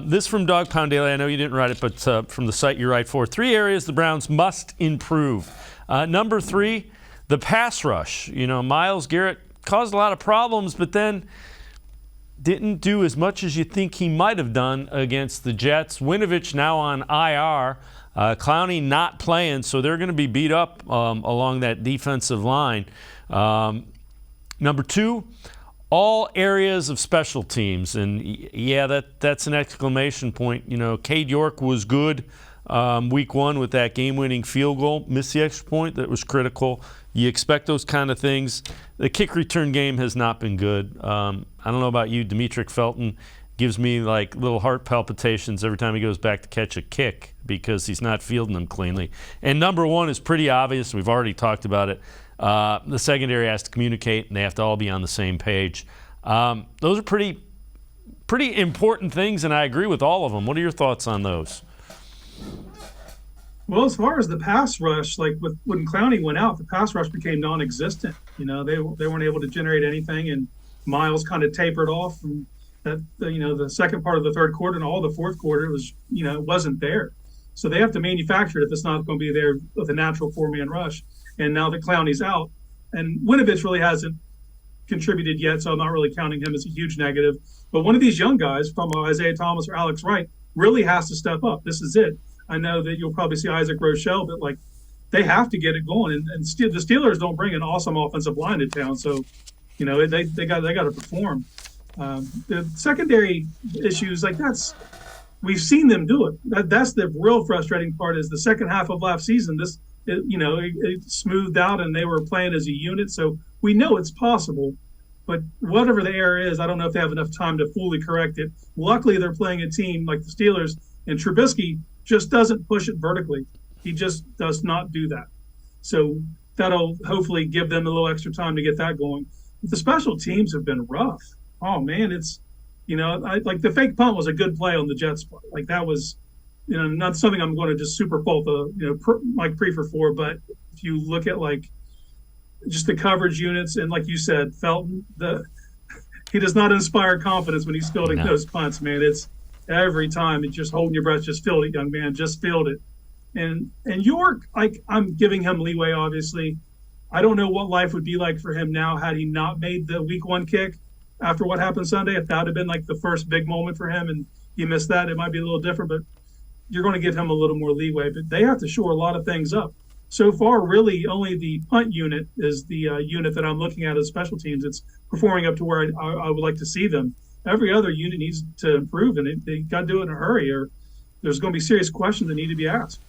This from Dog Pound Daily. I know you didn't write it, but from the site you write for. 3 areas the Browns must improve. Number 3, the pass rush. Myles Garrett caused a lot of problems, but then didn't do as much as you think he might have done against the Jets. Winovich now on IR. Clowney not playing, so they're going to be beat up along that defensive line. Number 2, all areas of special teams. And, yeah, that's an exclamation point. Cade York was good week 1 with that game-winning field goal. Missed the extra point. That was critical. You expect those kind of things. The kick return game has not been good. I don't know about you. Demetric Felton gives me like little heart palpitations every time he goes back to catch a kick because he's not fielding them cleanly. And number 1 is pretty obvious. We've already talked about it. The secondary has to communicate, and they have to all be on the same page. Those are pretty important things, and I agree with all of them. What are your thoughts on those? Well, as far as the pass rush, like when Clowney went out, the pass rush became non-existent. They weren't able to generate anything, and Myles kind of tapered off from that. The second part of the third quarter and all the fourth quarter, it was it wasn't there. So they have to manufacture it if it's not going to be there with a natural 4-man rush. And now that Clowney's out, and Winovich really hasn't contributed yet, so I'm not really counting him as a huge negative. But one of these young guys, from Isaiah Thomas or Alex Wright, really has to step up. This is it. I know that you'll probably see Isaac Rochelle, but they have to get it going. And the Steelers don't bring an awesome offensive line to town, so they got to perform. The secondary issues we've seen them do it. That's the real frustrating part. Is the second half of last season it smoothed out and they were playing as a unit. So we know it's possible, but whatever the error is, I don't know if they have enough time to fully correct it. Luckily, they're playing a team like the Steelers, and Trubisky just doesn't push it vertically. He just does not do that. So that'll hopefully give them a little extra time to get that going. But the special teams have been rough. Oh man, it's, the fake punt was a good play on the Jets play. That was, not something I'm going to just super fault Mike Prefer for, but if you look at just the coverage units and like you said, Felton, he does not inspire confidence when he's fielding those punts, man. It's every time it's just holding your breath, just field it, young man, just field it. And York, I'm giving him leeway, obviously. I don't know what life would be like for him now had he not made the week 1 kick after what happened Sunday. If that would have been the first big moment for him and he missed that, it might be a little different, but you're going to give him a little more leeway. But they have to shore a lot of things up. So far, really, only the punt unit is the unit that I'm looking at as special teams. It's performing up to where I would like to see them. Every other unit needs to improve, and they got to do it in a hurry, or there's going to be serious questions that need to be asked.